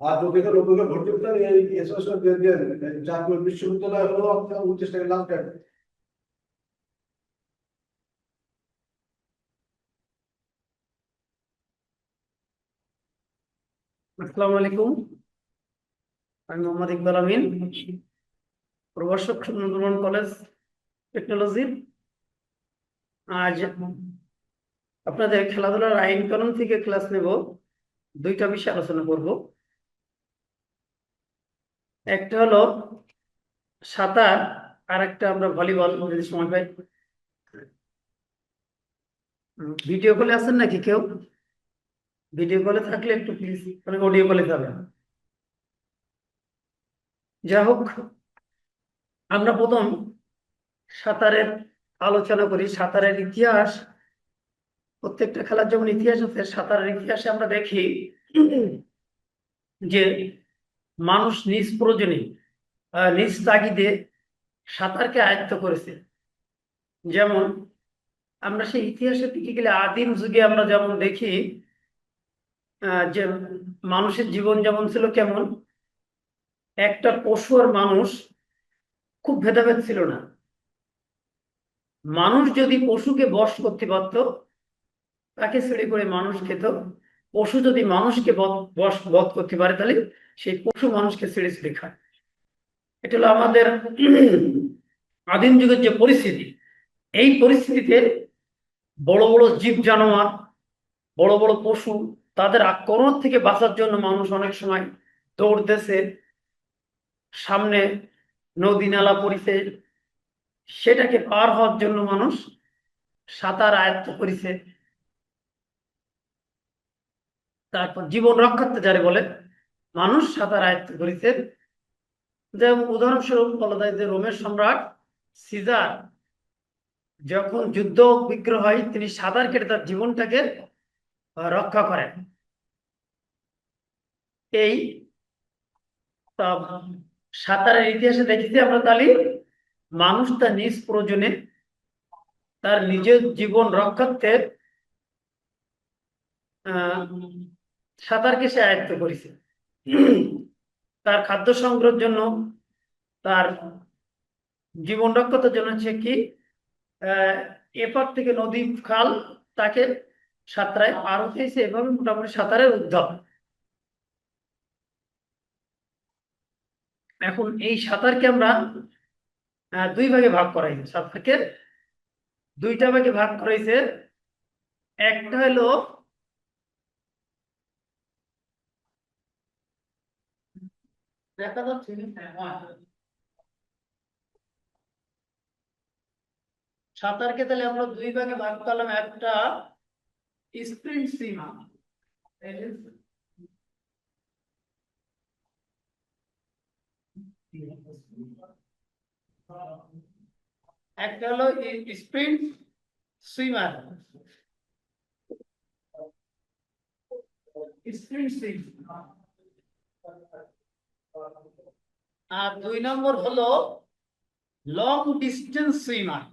আর যদি তো নতুন করে ভর্তি হতে হবে, এই এসোসিয়েশন দিয়ে দিয়ে জাতীয় বিশ্ববিদ্যালয় হলো আপনার 29 টাকা লাস্ট ডেট। আসসালামু আলাইকুম। আমি মোহাম্মদ ইকবাল আমিন, প্রভাষক সুন্দরবন কলেজ টেকনোলজি। আজ আপনাদের খেলাধুলার আইন কানুন থেকে ক্লাস নেব। দুইটা বিষয় আলোচনা করব। একটা হলো সাঁতার, আর একটা আমরা ভলিবল যদি সময় পাই। ভিডিও কলে আছেন নাকি কেউ? ভিডিও কলে থাকলে একটু প্লিজ, মানে অডিও কলে যাবেন। যাই হোক, আমরা প্রথম সাঁতারের আলোচনা করি। সাঁতারের ইতিহাস, প্রত্যেকটা খেলার যেমন ইতিহাস আছে, সাঁতারের ইতিহাসে আমরা দেখি যে মানুষ নিজ প্রয়োজনে নিজ তাগিদে সাঁতারকে আয়ত্ত করেছে। যেমন আমরা সেই ইতিহাসের দিকে গেলে আদিম যুগে আমরা যেমন দেখি যে মানুষের জীবন যেমন ছিল কেমন, একটা পশু আর মানুষ খুব ভেদাভেদ ছিল না। মানুষ যদি পশুকে বশ করতে পারত, তাকে ছেড়ে করে মানুষ খেত। পশু যদি মানুষকে বধ করতে পারে, তাহলে সেই পশু মানুষকে ছেড়ে ছেড়ে খায়। এটা হলো আমাদের আদিম যুগের যে পরিস্থিতি। এই পরিস্থিতিতে বড় বড় জীব জানোয়ার, বড় বড় পশু, তাদের আক্রমণ থেকে বাঁচার জন্য মানুষ অনেক সময় দৌড়তেছে। সামনে নদী নালা পড়িছে, সেটাকে পার হওয়ার জন্য মানুষ সাঁতার আয়ত্ত করেছে। তারপর জীবন রক্ষার্থে যারে বলে, মানুষ সাঁতার আয়ত্ত করেছে। যেমন উদাহরণস্বরূপ বলা যায় যে রোমের সম্রাট সিজার যখন যুদ্ধ বিগ্রহ হয়, তিনি সাঁতার কেটে তার জীবনটাকে রক্ষা করেন। এই তা সাঁতারের ইতিহাসে দেখেছি আমরা, তাহলে মানুষ তার নিজ প্রয়োজনে তার নিজের জীবন রক্ষার্থে আহ সাঁতারকে সে আয়ত্ত করেছে। তার খাদ্য সংগ্রহের জন্য, তার জীবন রক্ষার জন্য সে কি আহ এপার থেকে নদী খাল তাকে সাঁতরায় পার হয়েছে। এভাবে মোটামুটি সাঁতারের উদ্ভব। এখন এই সাঁতারকে আমরা দুই ভাগে ভাগ করা হয়েছে। সাঁতারকে দুইটা ভাগে ভাগ করা হয়েছে। একটা হলো দেখা যাচ্ছে সাঁতারকে তাহলে আমরা দুই ভাগে ভাগ করলাম। একটা স্প্রিন্ট সুইমার, একটা হলো স্প্রিন্ট সুইমার, স্প্রিন্ট সুইমার। আর দুই নম্বর হলো লং ডিস্টেন্স সুইমার।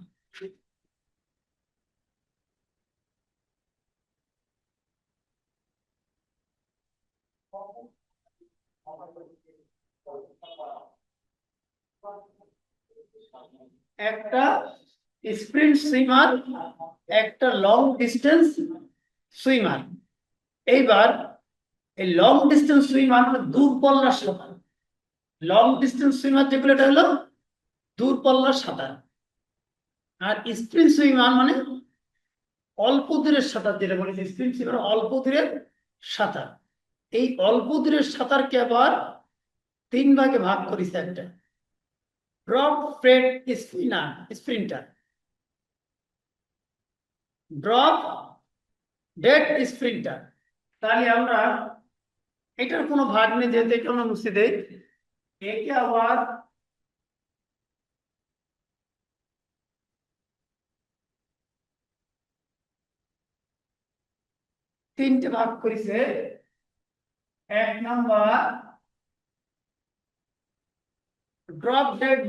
একটা স্প্রিন্ট সুইমার, একটা লং ডিস্টেন্স সুইমার। এইবার এই লং ডিস্টেন্স সুইমার মানে দূরপল্লার সাঁতার। লং ডিস্টেন্স সুইমার যেগুলো, এটা হলো দূরপল্লার সাঁতার। আর স্প্রিন্ট সুইমার মানে অল্প দূরের সাঁতার, যেটা বলে স্প্রিন্ট সুইমার অল্প দূরের সাঁতার। এই অল্প দূরের সাঁতারকে আবার তিন ভাগে ভাগ করেছে। একটা drop Fred Sprinter, drop dead Sprinter. তাহলে আমরা এটার কোনো ভাগ নেই, যেহেতু এটা আমরা মুছে দেই। একে আবার তিনটে ভাগ করেছে। এক নাম্বার ড্রপ ডেড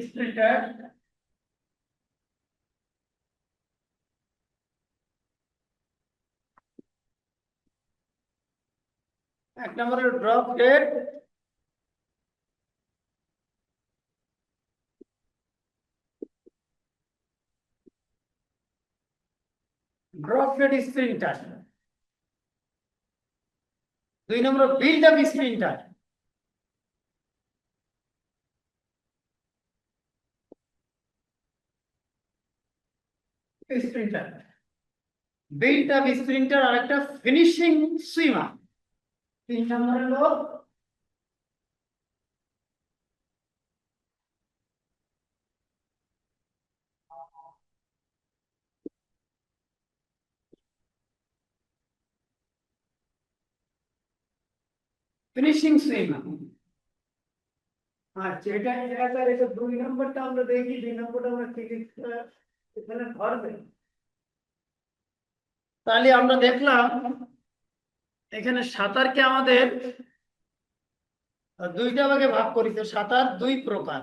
স্প্রিন্টার, এক নম্বরে ড্রপ ডেড, স্প্রিন্টার। 2 নম্বর build up sprinter. Sprinter, build up sprinter আর একটা ফিনিশিং সুইমার। 3 নম্বর হলো ফিনিশিং সুইমার। আচ্ছা, এটা এটা 2 নম্বরটা আমরা দেখি, 2 নম্বরটা আমরা কি এখানে ধরবে। তাহলে আমরা দেখলাম এখানে সাঁতারকে আমাদের দুইটা ভাগে ভাগ করেছে। সাঁতার 2 প্রকার,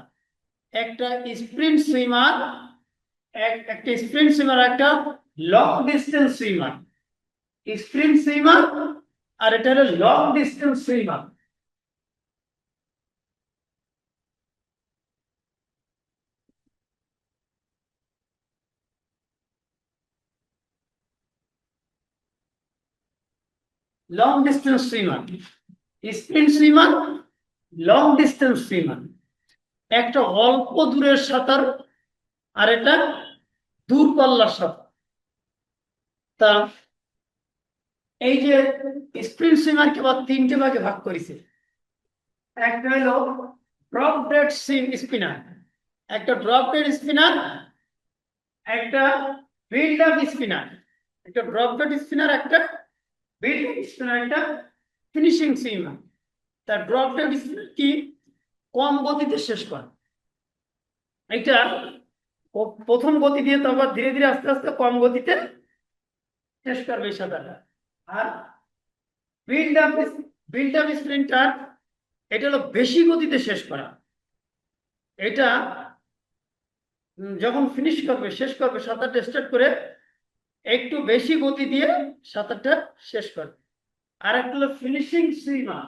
একটা স্প্রিন্ট সুইমার, একটা স্প্রিন্ট সুইমার, একটা long distance swimmer. Sprint swimmer আর এটা হলো long distance swimmer. Long distance swimmer, sprint swimmer, long distance swimmer. একটা অল্প দূরের সাঁতার আর এটা দূরপাল্লার সাঁতার। তা এই যে স্প্রিন্ট সুইমারকে আবার 3টে ভাগে ভাগ করেছে। একটা হলো ড্রপ ডেড স্পিনার, একটা ড্রপ ডেড স্পিনার, একটা বিল্ড আপ স্পিনার। একটা ড্রপ ডেড স্পিনার, একটা বিল্ড আপ স্পিনার, একটা ফিনিশিং সুইমার। তার ড্রপ ডেড স্পিনার কি কম গতিতে শেষ করে। এটা প্রথম গতি দিয়ে তারপর ধীরে ধীরে আস্তে আস্তে কম গতিতে শেষ করবে সাঁতারটা। আর বিল্ড আপ স্প্রিন্টার, এটা হলো বেশি গতিতে শেষ করা। এটা যখন ফিনিশ করবে, শেষ করবে, সাঁতারটা স্টার্ট করে একটু বেশি গতি দিয়ে সাঁতারটা শেষ করবে। আর একটা হলো ফিনিশিং সুইমার,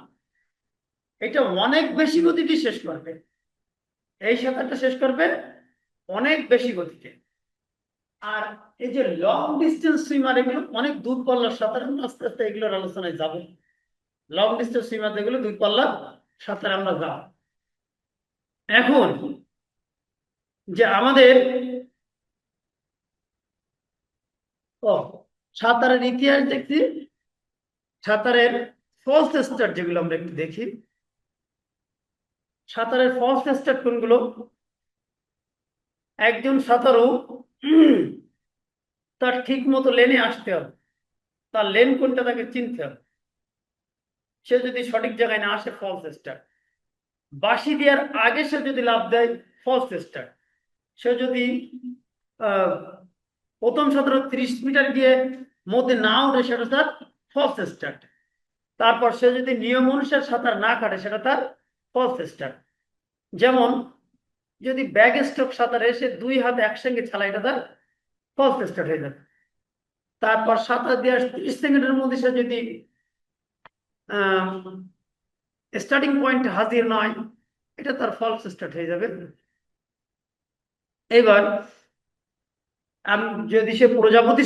এটা অনেক বেশি গতিতে শেষ করবে। এই সাঁতারটা শেষ করবে অনেক বেশি গতিতে। আর এই যে লং ডিস্টেন্স সুইমার, এগুলো অনেক দূর পাল্লার সাঁতার। আস্তে আস্তে এগুলোর আলোচনায় যাব। লং ডিস্টেন্স সুইমার যেগুলো দূর পাল্লার সাঁতার আমরা যাব। এখন যে আমাদের সাঁতারের ইতিহাস দেখছি, সাঁতারের ফলস স্টার্ট যেগুলো আমরা একটু দেখি। সাঁতারের ফলস স্টার্ট কোনগুলো? একজন সাঁতারু তার ঠিক মতো লেনে আসতে হবে, তার লেন কোনটা তাকে চিনতে হবে। সে যদি সঠিক জায়গায় না আসে, ফলস স্টার্ট। বাঁশি দেওয়ার আগে সে যদি লাফ দেয়, ফলস স্টার্ট। সে যদি প্রথম সাঁতার 30 মিটার গিয়ে মধ্যে না ওঠে, সেটা তার ফলস স্টার্ট। তারপর সে যদি নিয়ম অনুসারে সাঁতার না কাটে, সেটা তার ফলস স্টার্ট। যেমন যদি ব্যাক স্ট্রোক সাঁতারে এসে 2 হাত একসঙ্গে চালা, এটা তার ফলস স্টার্ট হয়ে যাবে। তারপর সাঁতার দেওয়ার 30 সেকেন্ডের মধ্যে সে যদি স্টার্টিং পয়েন্ট হাজির নয়, এটা তার ফলস স্টার্ট হয়ে যাবে। এবার আমি যদি সে প্রজাপতি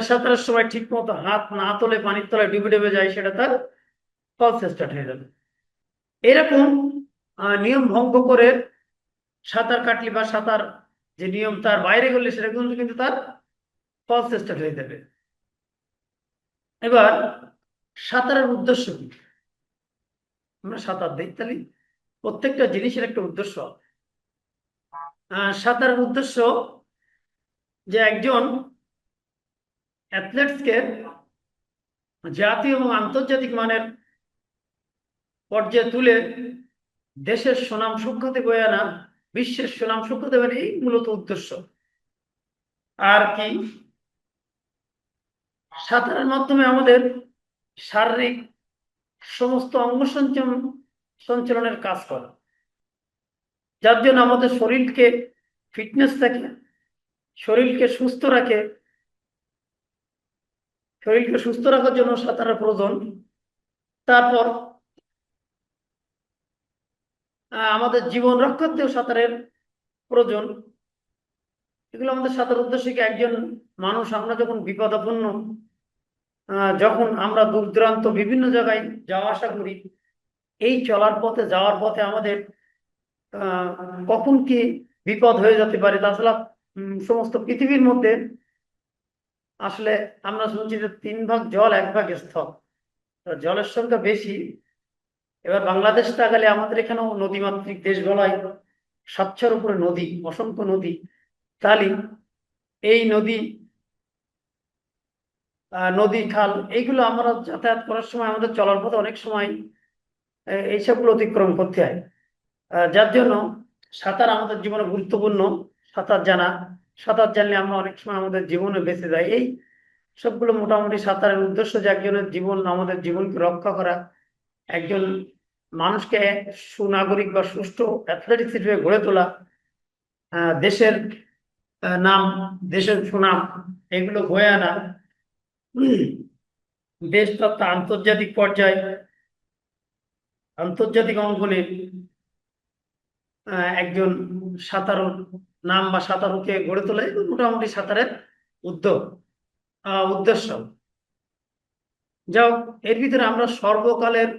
সাঁতারের সময় ঠিক মতো হাত না তোলে, পানির তলায় ডুবে ডুবে যায়, সেটা তার ফলস স্টার্ট হয়ে যাবে। এরকম নিয়ম ভঙ্গ করে সাঁতার কাটলে বা সাঁতার যে নিয়ম তার বাইরে গেলে, সেটা কিন্তু তার ফলস স্টার্ট হয়ে যাবে। এবার সাঁতারের উদ্দেশ্য কি? আমরা সাঁতার দিই, তাহলে প্রত্যেকটা জিনিসের একটা উদ্দেশ্য। সাঁতারের উদ্দেশ্য যে একজন অ্যাথলেটসকে জাতীয় এবং আন্তর্জাতিক মানের পর্যায়ে তুলে দেশের সুনাম সুখ্যাতি বয়ে আনা, বিশ্বের সুনাম সুখ্যাতি বয়ে আনা, এই মূলত উদ্দেশ্য। আর কি, সাঁতারের মাধ্যমে আমাদের শারীরিক সমস্ত অঙ্গ সঞ্চালনের কাজ করে, যার জন্য আমাদের শরীরকে ফিটনেস থাকে, শরীরকে সুস্থ রাখে। শরীরকে সুস্থ রাখার জন্য সাঁতারের প্রয়োজন। তারপর আমাদের জীবন রক্ষার্থেও সাঁতারের প্রয়োজন। এগুলো আমাদের সাঁতার উদ্দেশ্যে কি, একজন মানুষ, আমরা যখন বিপদাপন্ন, যখন আমরা দূর দূরান্ত বিভিন্ন জায়গায় যাওয়া আসা করি, এই চলার পথে যাওয়ার পথে আমাদের আহ কখন কি বিপদ হয়ে যেতে পারে। তাছাড়া সমস্ত পৃথিবীর মধ্যে আসলে আমরা শুনছি যে 3 ভাগ জল 1 ভাগ স্থল, তো জলের সংখ্যা বেশি। এবার বাংলাদেশ তাকালে আমাদের এখানেও নদীমাতৃক দেশ বলায়, 700-এর উপরে নদী, অসংখ্য নদী, তালি, এই নদী, নদী খাল, এইগুলো আমরা যাতায়াত করার সময় আমাদের চলার পথে অনেক সময় এইসবগুলো অতিক্রম করতে হয়। যার জন্য সাঁতার আমাদের জীবনে গুরুত্বপূর্ণ। সাঁতার জানা, সাঁতার জানলে আমরা অনেক সময় আমাদের জীবনে বেঁচে যাই। এই সবগুলো মোটামুটি সাঁতারের উদ্দেশ্য যে একজনের জীবন, আমাদের জীবনকে রক্ষা করা, একজন মানুষকে সুনাগরিক বা সুষ্ঠু অ্যাথলেটিক্স হিসেবে গড়ে তোলা, দেশের নাম, দেশের সুনাম, এগুলো বয়ে আনা, দেশ তথা আন্তর্জাতিক পর্যায়ে, আন্তর্জাতিক অঙ্গনে একজন সাঁতারুর নাম বা সাঁতারুকে গড়ে তোলা, এগুলো মোটামুটি সাঁতারের উদ্যোগ উদ্দেশ্য। যাও, এর ভিতরে আমরা সর্বকালের,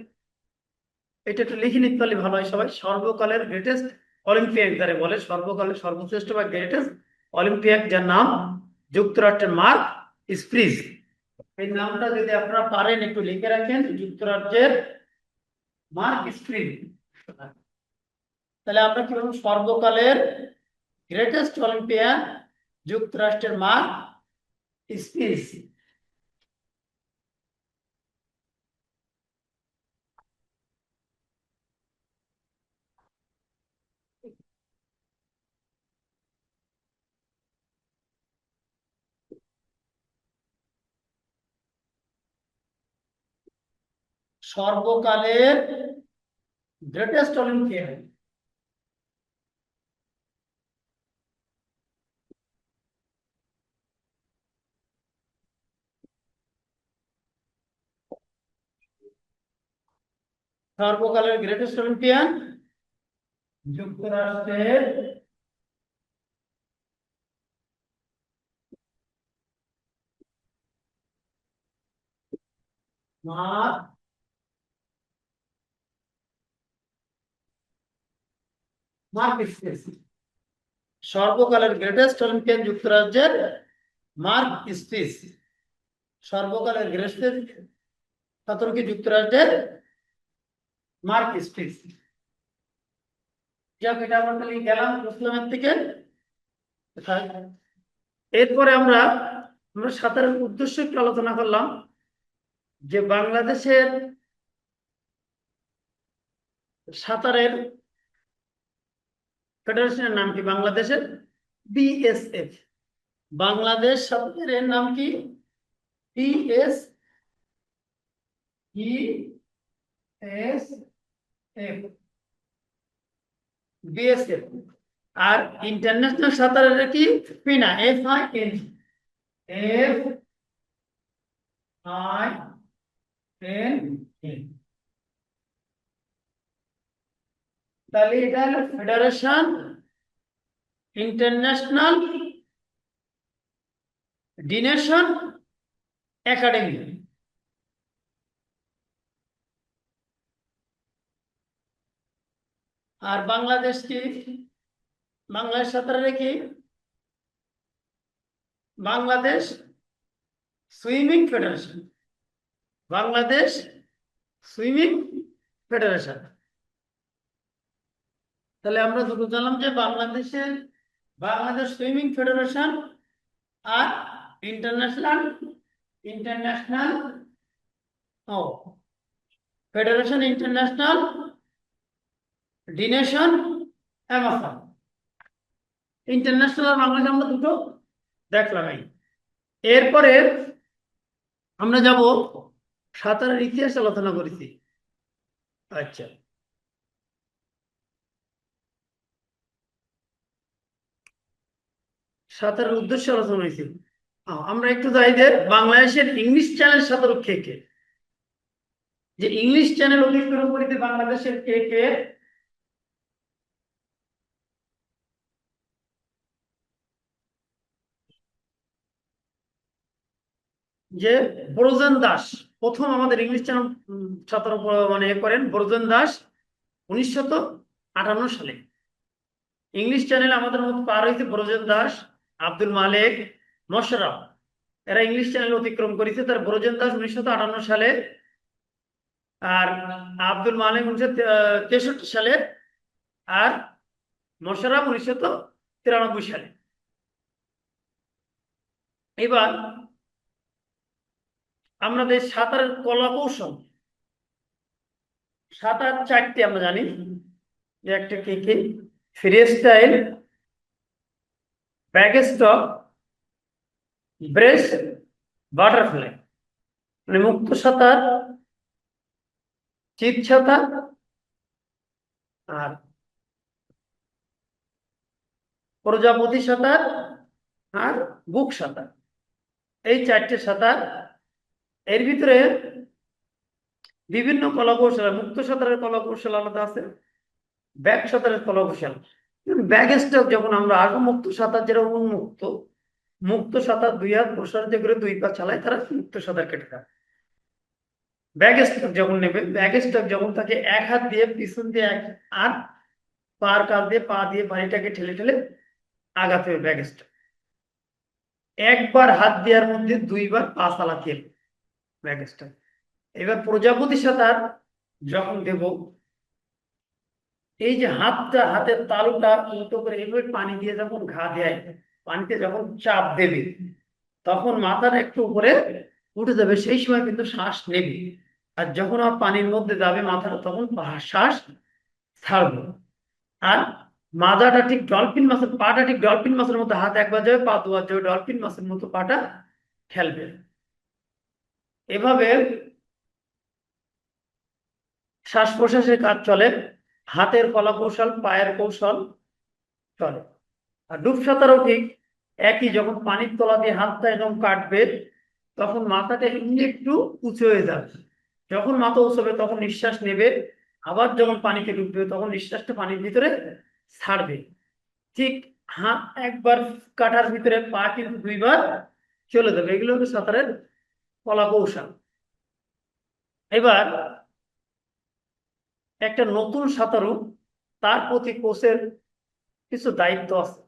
এটা একটু লিখে নিতে পারলে ভালো হয় সবাই, সর্বকালের গ্রেটেস্ট অলিম্পিয়াক যারা বলে, সর্বকালের সর্বশ্রেষ্ঠ বা গ্রেটেস্ট অলিম্পিয়াক, যার নাম যুক্তরাষ্ট্রের মার্ক স্প্রিজ। এই নামটা যদি আপনারা পারেন একটু লিখে রাখেন, যুক্তরাজ্যের মার্ক স্প্রিজ। তাহলে আমরা কি বলবো, সর্বকালের গ্রেটেস্ট অলিম্পিয়ান যুক্তরাষ্ট্রের মার্ক স্প্রিজ। সর্বকালের গ্রেটেস্ট অলিম্পিয়ান, সর্বকালের গ্রেটেস্ট অলিম্পিয়ান যুক্তরাষ্ট্রের মার্ক স্প্রিজ। সর্বকালের গ্রেটেস্ট অলিম্পিয়ান যুক্তরাজ্যের মার্ক স্প্রিজ। সর্বকালের গ্রেটেস্ট সাঁতারু যুক্তরাজ্যের মার্ক স্প্রিজ। যাক, এটা আমরা তাহলে গেলাম ইসলামের থেকে। এরপরে আমরা সাঁতারের উদ্দেশ্য একটু আলোচনা করলাম, যে বাংলাদেশের সাঁতারের ফেডারেশনের নাম কি, বাংলাদেশের বিএসএফ। বাংলাদেশ সাঁতারের নাম কি, বিএসএফ। আর ইন্টারন্যাশনাল সাঁতারের কি, ফিনা, FIN। তাহলে এটা হলো ফেডারেশন ইন্টারন্যাশনাল ডিনেশন একাডেমি। আর বাংলাদেশ কি, বাংলাদেশ সাঁতারের কি, Bangladesh swimming federation. Bangladesh swimming federation. তাহলে আমরা দুটো জানলাম, যে বাংলাদেশ সুইমিং ফেডারেশন আর ইন্টারন্যাশনাল ফেডারেশন ইন্টারন্যাশনাল ডিনেশন অ্যামাজন। ইন্টারন্যাশনাল আর বাংলাদেশ আমরা দুটো দেখলাম। এরপরে আমরা যাব সাঁতারের ইতিহাস আলোচনা করেছি। আচ্ছা, সাঁতারের উদ্দেশ্য আলোচনা হয়েছে। আমরা একটু যাই যে বাংলাদেশের ইংলিশ চ্যানেল সাঁতারু কে কে। যে ইংলিশ চ্যানেল অতিক্রম করিতে বাংলাদেশের কে কে, যে ব্রোজেন দাস প্রথম আমাদের ইংলিশ চ্যানেল ছাত্র মানে এ করেন ব্রোজেন দাস 1958 সালে। ইংলিশ চ্যানেল আমাদের মধ্যে পার হয়েছে ব্রোজেন দাস, আব্দুল মালেক, মোশাররফ, এরা ইংলিশ চ্যানেল অতিক্রম করেছে। তার ব্রোজেন দাস 1958 সালে, আর আব্দুল মালেক 1963 সালে, আর মোশাররফ 1993 সালে। এবার আমাদের সাঁতারের কলা কৌশল, সাঁতার চারটি আমরা জানি, যে একটা কি কি, free style, back stroke, breast, butterfly. মানে মুক্ত সাঁতার, চিত সাঁতার, আর প্রজাপতি সাঁতার, আর বুক সাঁতার। এই চারটে সাঁতার। এর ভিতরে বিভিন্ন কলা কৌশল, মুক্ত সাঁতারের কলা কৌশল আলাদা আছে, ব্যাক সাঁতারের কলা কৌশল। ব্যাক স্ট্রোক যখন আমরা আসবো, মুক্ত সাঁতার যেটা উন্মুক্ত, মুক্ত সাঁতার 2 হাত প্রসারিত করে 2 পা চালায়, তারা মুক্ত সাঁতার কেটে থাকে। ব্যাক স্ট্রোক যখন নেবে, ব্যাক স্ট্রোক যখন তাকে 1 হাত দিয়ে পিছন দিয়ে আর পার কাল দিয়ে পা দিয়ে বাড়িটাকে ঠেলে ঠেলে আগাতে হবে। ব্যাক স্ট্রোক একবার হাত দেওয়ার মধ্যে 2 বার পা চালাতে হবে, ব্যাক স্ট্রোক। এবার প্রজাপতি সাঁতার যখন দেব, এই যে হাতটা, হাতের তালুটা উল্টো করে এভাবে পানি দিয়ে যখন ঘা দেয়, পানিতে যখন চাপ দেবে, তখন মাথাটা একটু উপরে উঠে যাবে, সেই সময় কিন্তু শ্বাস নেবে। আর যখন আর পানির মধ্যে যাবে মাথাটা, তখন শ্বাস ছাড়বে। আর মাজাটা ঠিক ডলফিন মাছের, পাটা ঠিক ডলফিন মাছের মতো, হাত একবার যাবে, পা দুবার যাবে, ডলফিন মাছের মতো পাটা খেলবে। এভাবে শ্বাস প্রশ্বাসের কাজ চলে, হাতের কলা কৌশল, পায়ের কৌশল চলে। আর ডুব সাঁতারও ঠিক একই, যখন পানির তলা দিয়ে হাতটা এরকম কাটবে, তখন মাথাটা এমনি একটু উঁচু হয়ে যাবে। যখন মাথা উঁচু হবে তখন নিঃশ্বাস নেবে, আবার যখন পানিতে ডুববে তখন নিঃশ্বাসটা পানির ভিতরে ছাড়বে। ঠিক হাত একবার কাটার ভিতরে পা কিন্তু 2 বার চলে যাবে। এগুলো হচ্ছে সাঁতারের কলা কৌশল। এবার একটা নতুন সাঁতারু, তার প্রতি কোচের কিছু দায়িত্ব আছে।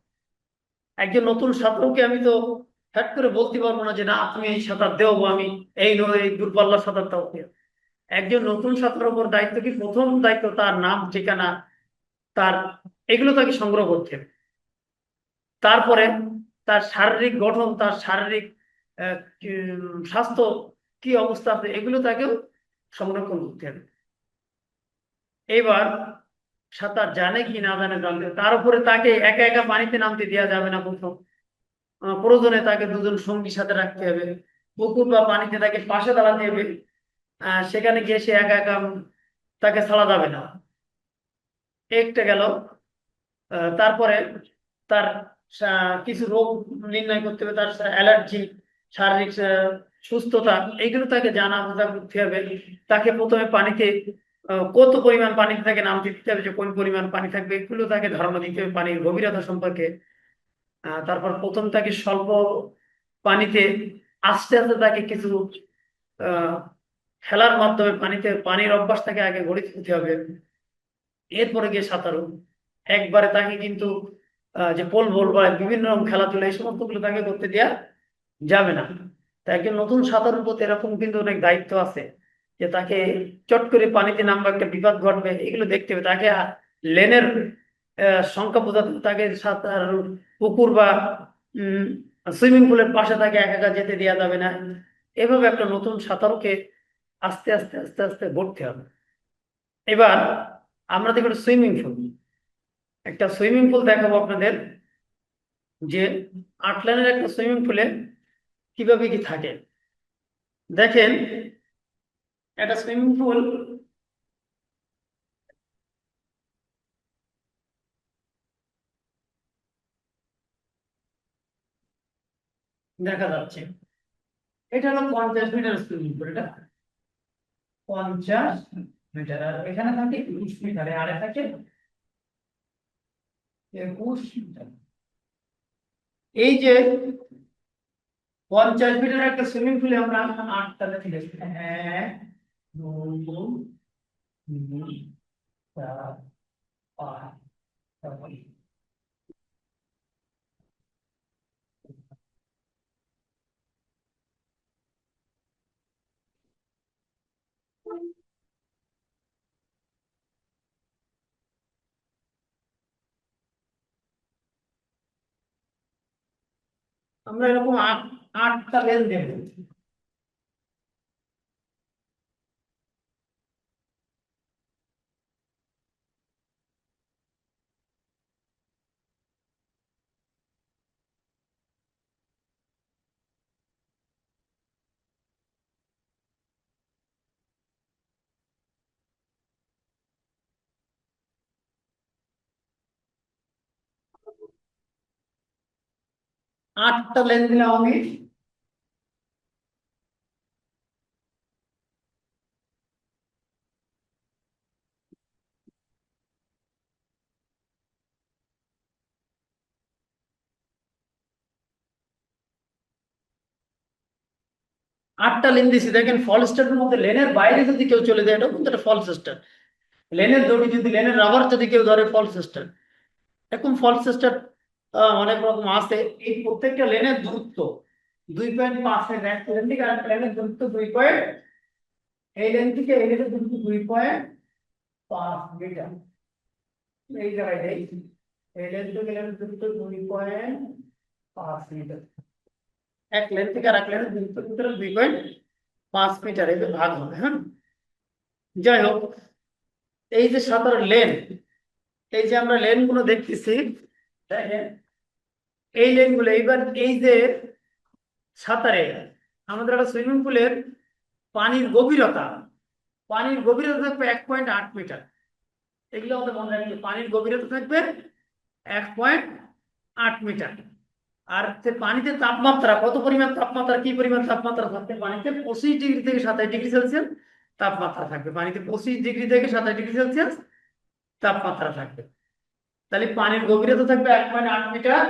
একজন নতুন সাঁতারুকে আমি তো হ্যাট করে বলতে পারবো না যে না তুমি এই সাঁতার দেও, আমি এই নয় এই দূরপাল্লার সাঁতার দাও। একজন নতুন সাঁতারের উপর দায়িত্ব কি, প্রথম দায়িত্ব তার নাম ঠিকানা, তার এগুলো তাকে সংগ্রহ করতে হবে। তারপরে তার শারীরিক গঠন, তার শারীরিক স্বাস্থ্য কি অবস্থা আছে, এগুলো তাকেও সংরক্ষণ করতে হবে। এবার সাঁতার জানে কি না জানে জানতে হবে। তার উপরে তাকে একা একা পানিতে নামতে দেওয়া যাবে না। প্রথম প্রয়োজনে তাকে 2জন সঙ্গী সাথে রাখতে হবে। পুকুর বা পানিতে তাকে পাশে দাঁড়াতে হবে। সেখানে গিয়ে সে একা একা তাকে ছাড়া যাবে না। একটা গেল। তারপরে তার কিছু রোগ নির্ণয় করতে হবে, তার অ্যালার্জি, শারীরিক সুস্থতা, এইগুলো তাকে জানা বোঝা করতে হবে। তাকে প্রথমে পানিতে কত পরিমাণ পানিতে তাকে নামতে দিতে হবে, যে কোন পরিমাণ পানি থাকবে, এগুলো তাকে ধারণা দিতে হবে পানির গভীরতা সম্পর্কে। তারপর প্রথম তাকে স্বল্প পানিতে আস্তে আস্তে তাকে কিছু আহ খেলার মাধ্যমে পানির অভ্যাস তাকে আগে গড়ে তুলতে হবে। এরপরে গিয়ে সাঁতারু একবারে তাকে কিন্তু যে পোল বল বা বিভিন্ন রকম খেলাধুলা, এই সমস্ত গুলো তাকে করতে দেওয়া যাবে না। তাই একজন নতুন সাঁতারুর প্রতি এরকম কিন্তু অনেক দায়িত্ব আছে, যে তাকে চট করে পানিতে নামবা, একটা বিপদ ঘটবে, এগুলো দেখতে হবে। তাকে লেনের সংখ্যা বোঝাতে, তাকে সাঁতার পুকুর বা সুইমিং পুলের পাশে তাকে একা একা যেতে দেওয়া যাবে না। এভাবে একটা নতুন সাঁতারুকে আস্তে আস্তে আস্তে আস্তে গড়তে হবে। এবার আমরা দেখব সুইমিং পুল, একটা সুইমিং পুল দেখাবো আপনাদের, যে আটলান্টের একটা সুইমিং পুলে কিভাবে কি থাকে। দেখেন, একটা সুইমিং পুল দেখা যাচ্ছে। এটা হলো 50 মিটার সুইমিং পুল। এটা 50 মিটার, আর এখানে থাকে 20 মিটারে, আরে থাকে 21 মিটার। এই যে 50 মিটার একটা সুইমিং পুলে আমরা 8টা লিখে দিচ্ছি, 1 2 3 4 5 6। আমরা এরকম 8টা লেন দেব। 8টা লেন দিলাম আমি। আটটা লেন দিছি, দেখেন ফল স্টার্টের মধ্যে লেনের বাইরে যদি কেউ চলে যায় এটা কিন্তু একটা ফলস স্টার্ট। লেনের দড়ি যদি লেনের রাবার যদি কেউ ধরে ফলস স্টার্ট। এরকম ফলস স্টার্ট অনেক রকম আছে। এই প্রত্যেকটা লেনের দূরত্ব 2.5 এক লেন থেকে আরেকটা লেনের দূরত্ব 2 পয়েন্ট, এই লেন থেকে এই লেনের দূরত্ব 2.5 মিটার। এই জায়গায় এই লেন থেকে লেনের দূরত্ব 2.5 মিটার। এক লেন থেকে আরেক লেনের দূরত্ব 2.5 মিটার, এই ভাগ হবে। হ্যাঁ, যাই হোক, এই যে সাঁতারের লেন, এই যে আমরা লেন গুলো দেখতেছি, দেখেন এই লেন গুলো। এইবার এই যে সাঁতারে আমাদের একটা সুইমিং পুলের পানির গভীরতা, থাকবে 1.8 মিটার। এগুলো আমাদের মনে রাখবে, পানির গভীরতা থাকবে 1.8 মিটার। আর যে পানিতে তাপমাত্রা, কত পরিমাণ তাপমাত্রা, কি পরিমাণ তাপমাত্রা থাকবে পানিতে, 25 ডিগ্রি থেকে 27 ডিগ্রি সেলসিয়াস তাপমাত্রা থাকবে পানিতে। 25 ডিগ্রি থেকে 27 ডিগ্রি সেলসিয়াস তাপমাত্রা থাকবে। তাহলে পানির গভীরতা থাকবে 1.8 মিটার,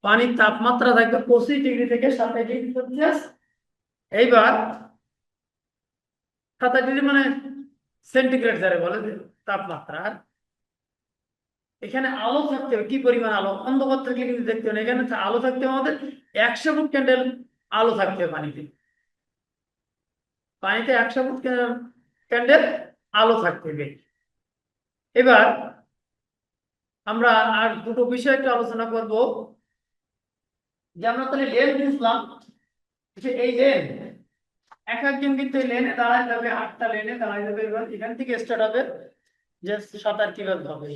পানির তাপমাত্রা থাকবে 25 ডিগ্রি থেকে 27 ডিগ্রি সেলসিয়াস। এইবার 27 ডিগ্রি মানে সেন্টিগ্রেড যারে বলে যে তাপমাত্রা। এখানে আলো থাকতে হবে, কি পরিমাণ আলো, অন্ধকার থাকলে কিন্তু দেখতে হবে না। এখানে আলো থাকতে হবে আমাদের 100 ফুট ক্যান্ডেল আলো থাকতে হবে পানিতে। পানিতে 100 ফুট ক্যান্ডেল আলো থাকতে হবে। এবার আমরা আর দুটো বিষয় একটু আলোচনা করব। যে আমরা তাহলে লেন বুঝলাম, যে এই লেন এক একজন কিন্তু এই লেনে দাঁড়ায় যাবে, 8টা লেনে দাঁড়ায় যাবে। এবার এখান থেকে স্টার্ট হবে যে সাঁতার কিভাবে হবে।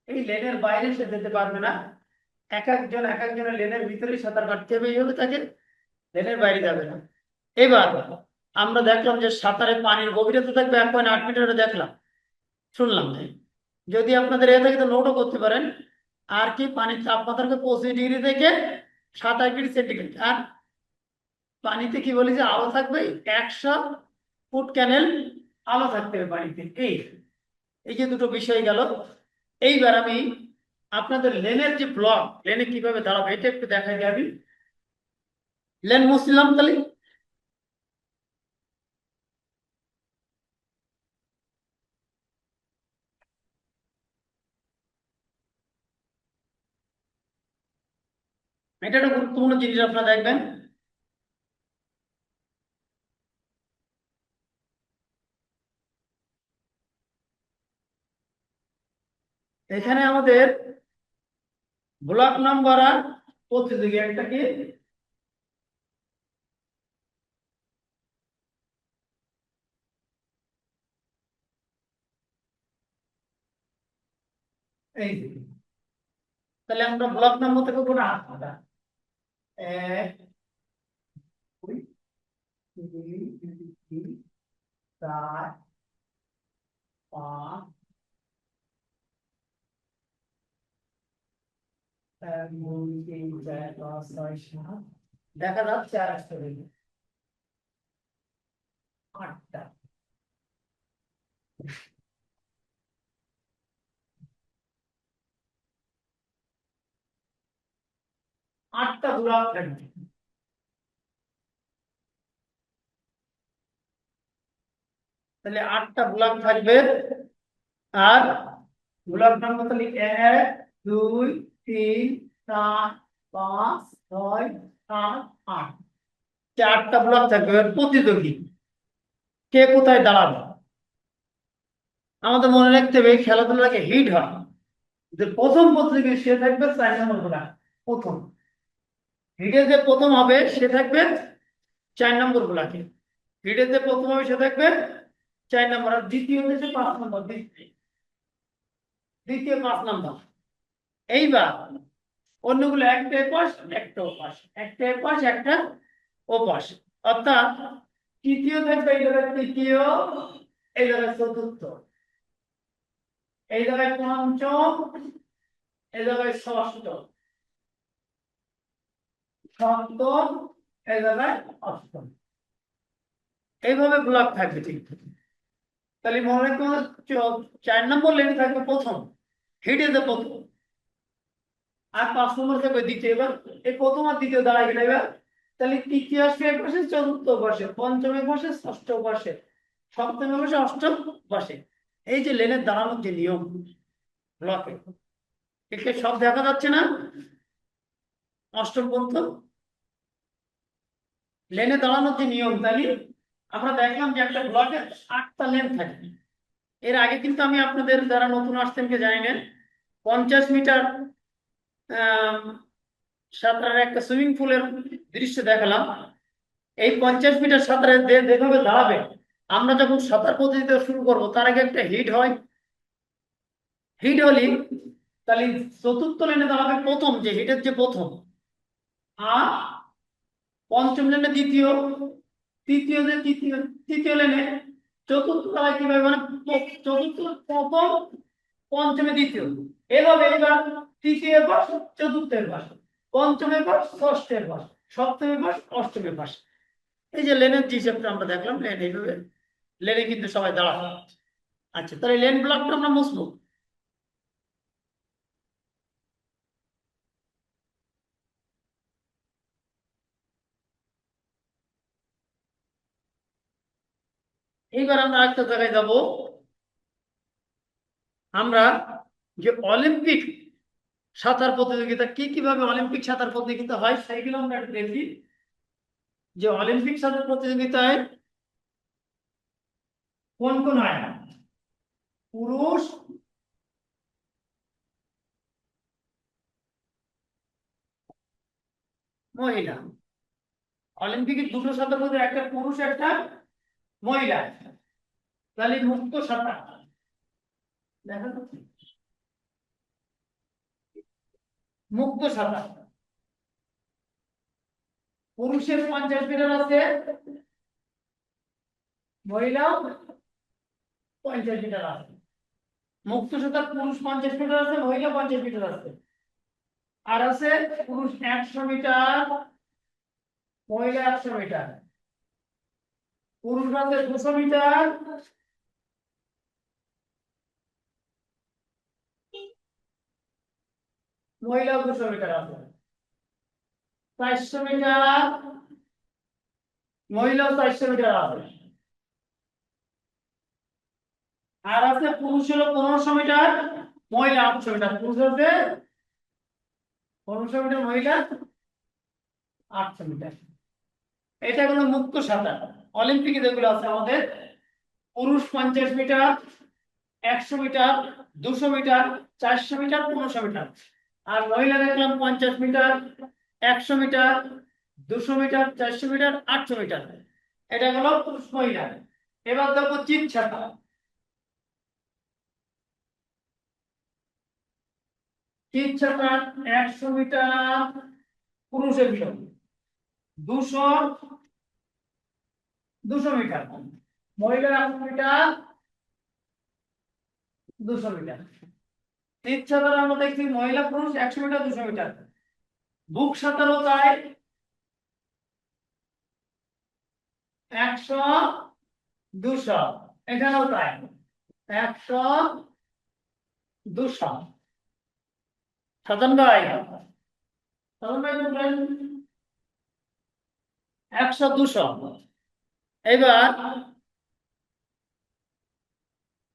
এই লেনের বাইরে সে যেতে পারবে না, এক একজনের লেনের ভিতরেই সাঁতার কাটতে হবে, এইভাবে তাকে লেনের বাইরে যাবে না। এবার আমরা দেখলাম যে সাঁতারে পানির গভীরতা থাকবে 1.8 মিটারে, দেখলাম শুনলাম। যদি আপনাদের এ থেকে তো নোটও করতে পারেন। আর কি, পানির তাপমাত্রা 25 ডিগ্রি থেকে 27 ডিগ্রি সেন্টিগ্রেড। আর পানিতে কি বলি যে আলো থাকবে 100 ফুট ক্যানেল আলো থাকতে হবে পানিতে। এই এই যে দুটো বিষয় গেল। এইবার আমি আপনাদের লেনের যে ব্লক, লেনে কিভাবে দাঁড়াবে এটা একটু দেখাই দিই। আমি লেন মুছলাম, তাহলে এটা একটা গুরুত্বপূর্ণ জিনিস আপনারা দেখবেন। এখানে আমাদের ব্লক নাম্বার আর প্রতিযোগী একটা কি, এই যে। তাহলে আমরা ব্লক নাম্বার থেকে কোনো আলাদা 1 2 3 4 5 1 2 3 4 5 6 7 দেখা যাচ্ছে আর আসতে হবে 8টা। আটটা ব্লক থাকবে। তাহলে আটটা ব্লক থাকবে। আর ব্লক নাম্বার তাহলে 1 2 3 4 5 6 7 8, চারটা ব্লক থাকবে। এবার প্রতিযোগী কে কোথায় দাঁড়াবে আমাদের মনে রাখতে হবে, খেলাধুলাকে হিট হয় যে প্রথম প্রতিযোগী সে থাকবে 4 নম্বর ব্লক প্রথম। হিটে যে প্রথম হবে সে থাকবে 4 নম্বর ব্লকে। হিটে যে প্রথম হবে সে থাকবে 4 নম্বর, আর দ্বিতীয় হচ্ছে 5 নম্বর, দ্বিতীয় 5 নম্বর। এইবার অন্যগুলো একটা এপাশ একটা ওপাশ, একটা এপাশ একটা ওপাশ। অর্থাৎ তৃতীয় থাকবে এই জায়গায় তৃতীয়, এই জায়গায় চতুর্থ, এই জায়গায় পঞ্চম, এই জায়গায় ষষ্ঠ, সপ্তম, এই জায়গায় অষ্টম। এইভাবে ব্লক থাকবে ঠিক। তাহলে মনে রাখতে হবে 4 নম্বর লেনে থাকবে প্রথম, হিটে যে প্রথম, আর 5 নম্বর থাকবে দ্বিতীয়। এবার এই প্রথম আর দ্বিতীয় দাঁড়ায় গেলে এবার তাহলে তৃতীয় আসবে এক পাশে, চতুর্থ পাশে, পঞ্চম এক পাশে, ষষ্ঠ পাশে, সপ্তম এক পাশে, অষ্টম পাশে। এই যে লেনের দাঁড়ানোর যে নিয়ম ব্লকে, একে সব দেখা যাচ্ছে না? অষ্টম পর্যন্ত লেনে দাঁড়ানোর যে নিয়ম, তাহলে আমরা দেখলাম যে একটা ব্লকে 8টা লেন থাকে। এর আগে কিন্তু আমি আপনাদের যারা নতুন আসতেন কে জানি না, 50 মিটার সাঁতারের একটা সুইমিং পুলের দৃশ্য দেখালাম। এই 50 মিটার সাঁতারে যেভাবে দাঁড়াবে, আমরা যখন সাঁতার প্রতিযোগিতা শুরু করব তার আগে একটা হিট হয়। হিট হলে তাহলে চতুর্থ লেনে দাঁড়াবে প্রথম, যে হিটের যে প্রথম, আর পঞ্চম লেনে দ্বিতীয়, তৃতীয় যে তৃতীয়, তৃতীয় লেনে চতুর্থ দাঁড়ায় কিভাবে, মানে চতুর্থ প্রথম, পঞ্চমে দ্বিতীয়, এভাবে এবার তৃতীয় পাশ, চতুর্থের পাশ, পঞ্চমের পাশ, ষষ্ঠের পাশ, সপ্তমের পাশ, অষ্টমের পাশ। এই যে লেনের যে হিসাবটা আমরা দেখলাম, লেন এইভাবে লেনে কিন্তু সবাই দাঁড়াবে। আচ্ছা, তাহলে লেন ব্লকটা আমরা মুছবো। এইবার আমরা আরেকটা জায়গায় যাব। আমরা যে অলিম্পিক সাঁতার প্রতিযোগিতা, কিভাবে অলিম্পিক সাঁতার প্রতিযোগিতা হয় সেইগুলো আমরা একটু দেখি। যে অলিম্পিক সাঁতার প্রতিযোগিতায় কোন কোন হয়, পুরুষ, মহিলা। অলিম্পিকে দুটো সাঁতার মধ্যে একটা পুরুষ একটা মহিলা। তাহলে মুক্ত সাঁতার দেখা যাচ্ছে, মুক্ত সাঁতার পুরুষের 50 মিটার আছে, মহিলা 50 মিটার আছে। মুক্ত সাঁতার পুরুষ 50 মিটার আছে, মহিলা 50 মিটার আছে। আর আছে পুরুষ 100 মিটার, মহিলা 100 মিটার। পুরুষ আছে 200 মিটার, মহিলা 200 মিটার আছে। 400 মিটার, মহিলা 400 মিটার আছে। আর আছে পুরুষের 1500 মিটার, মহিলা 800 মিটার। পুরুষ হচ্ছে 1500 মিটার, মহিলা 800 মিটার। এটা হলো মুক্ত সাঁতার। অলিম্পিকে যেগুলো আছে আমাদের, পুরুষ 50 metre, 100 metre, 200 metre, 400 metre, 1500 metre. আর মহিলা দেখলাম 50 metre, 100 metre, 200 metre, 400 metre, 800 metre. এটা হলো পুরুষ মহিলা। এবার দেখো চিত সাঁতার। চিত সাঁতার 100 মিটার পুরুষের ভিতর, 200 200 মিটার, মহিলা 100 মিটার, 200 মিটার। চিত সাঁতার আমরা দেখছি মহিলা পুরুষ 100 মিটার, 200 মিটার। বুক সাঁতারও তাই, 100 200, এখানেও তাই। 100 200 সাধন ভাই বলবেন 100 200 এবার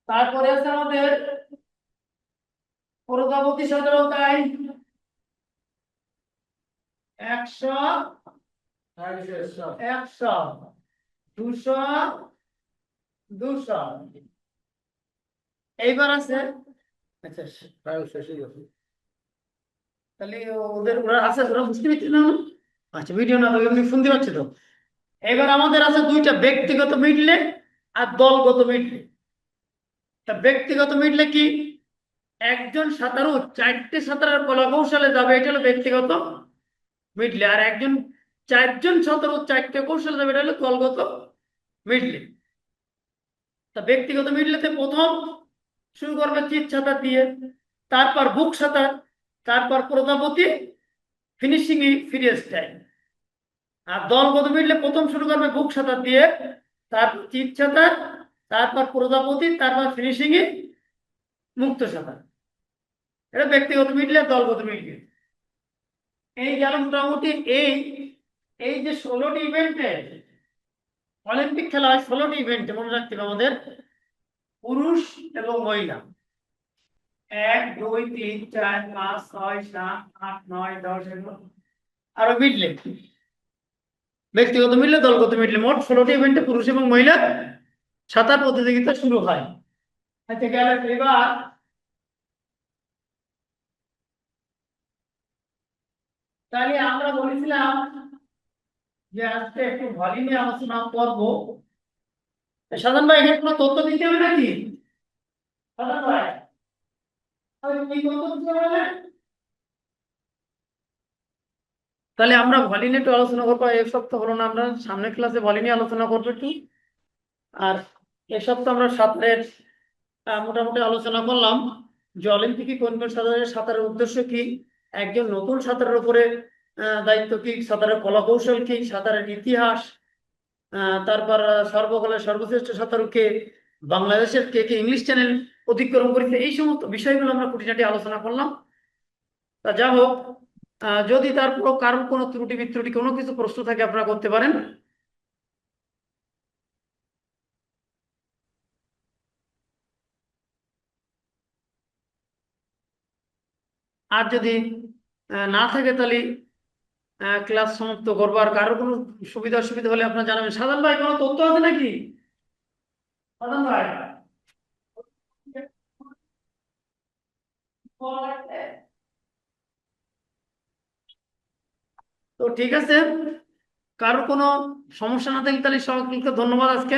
তারপরে আছে আমাদের প্রজাপতি সাধারণ তাই 100 100 200 200 এইবার আছে আচ্ছা তাহলে ওদের ওরা আছে ওরা বুঝতে পারছি না আচ্ছা ভিডিও না এমনি শুনতে পাচ্ছি তো এবার আমাদের আছে দুইটা ব্যক্তিগত মিডলে আর দলগত মিডলে তা ব্যক্তিগত মিডলে কি একজন সাঁতারু 4টে সাঁতারের কলা কৌশলে যাবে এটা হলো ব্যক্তিগত মিডলে আর একজন 4জন সাঁতারু 4টে কৌশলে যাবে এটা হলো দলগত মিডলে তা ব্যক্তিগত মিডলেতে প্রথম শুরু করবে চিত সাঁতার দিয়ে তারপর বুক সাঁতার তারপর প্রজাপতি ফিনিশিং ফ্রি স্টাইল আর দলগত মিডলে প্রথম শুরু করবে বুক সাঁতার দিয়ে তারপর চিত সাঁতার তারপর প্রজাপতি তারপর ফিনিশিং মুক্ত সাঁতার এটা ব্যক্তিগত মিডলে দলগত মিডলে এই গেল মোটামুটি এই এই যে 16টি ইভেন্টে অলিম্পিক খেলা হয় 16টি ইভেন্টে মনে রাখতে হবে আমাদের পুরুষ এবং মহিলা 1 2 3 4 5 6 7 8 9 10 11 আরো মিডলে ব্যক্তিগত মিডলে দলগত মিডলে মোট 16টি ইভেন্টে পুরুষ এবং মহিলা সাঁতার প্রতিযোগিতা শুরু হয় আচ্ছা গেল এবার তাহলে আমরা বলেছিলাম যে আজকে একটু ভলি নিয়ে আলোচনা করবো সাধন ভাই এখানে কোনো তথ্য দিতে হবে নাকি সাধন ভাই কি তথ্য দিতে হবে তাহলে আমরা ভলি নিয়ে একটু আলোচনা করবো এই সপ্তাহ হলো না আমরা সামনের ক্লাসে ভলি নিয়ে আলোচনা করবো একটু আর এই সপ্তাহ আমরা সাঁতারের মোটামুটি আলোচনা করলাম যে অলিম্পিকে কোন কোন সাঁতারের উদ্দেশ্য কি একজন নতুন সাঁতারের উপরে দায়িত্ব কি সাঁতারের কলা কৌশল কি সাঁতারের ইতিহাস তারপর সর্বকালের সর্বশ্রেষ্ঠ সাঁতারু কে বাংলাদেশের কে কে ইংলিশ চ্যানেল অতিক্রম করেছে এই সমস্ত বিষয়গুলো আমরা খুঁটিনাটি আলোচনা করলাম তা যা হোক যদি তারপর কারোর কোনো ত্রুটি বিত্রুটি কোনো কিছু প্রশ্ন থাকে আপনারা করতে পারেন আর যদি না থাকে তাহলে ক্লাস সমাপ্ত করবো আর কারোর কোনো সুবিধা অসুবিধা হলে আপনারা জানাবেন সাধারণ ভাই কোনো তথ্য আছে নাকি সাধারণ ভাই তো ঠিক আছে কারোর কোনো সমস্যা না থাকলে তাহলে সকলকে ধন্যবাদ আজকে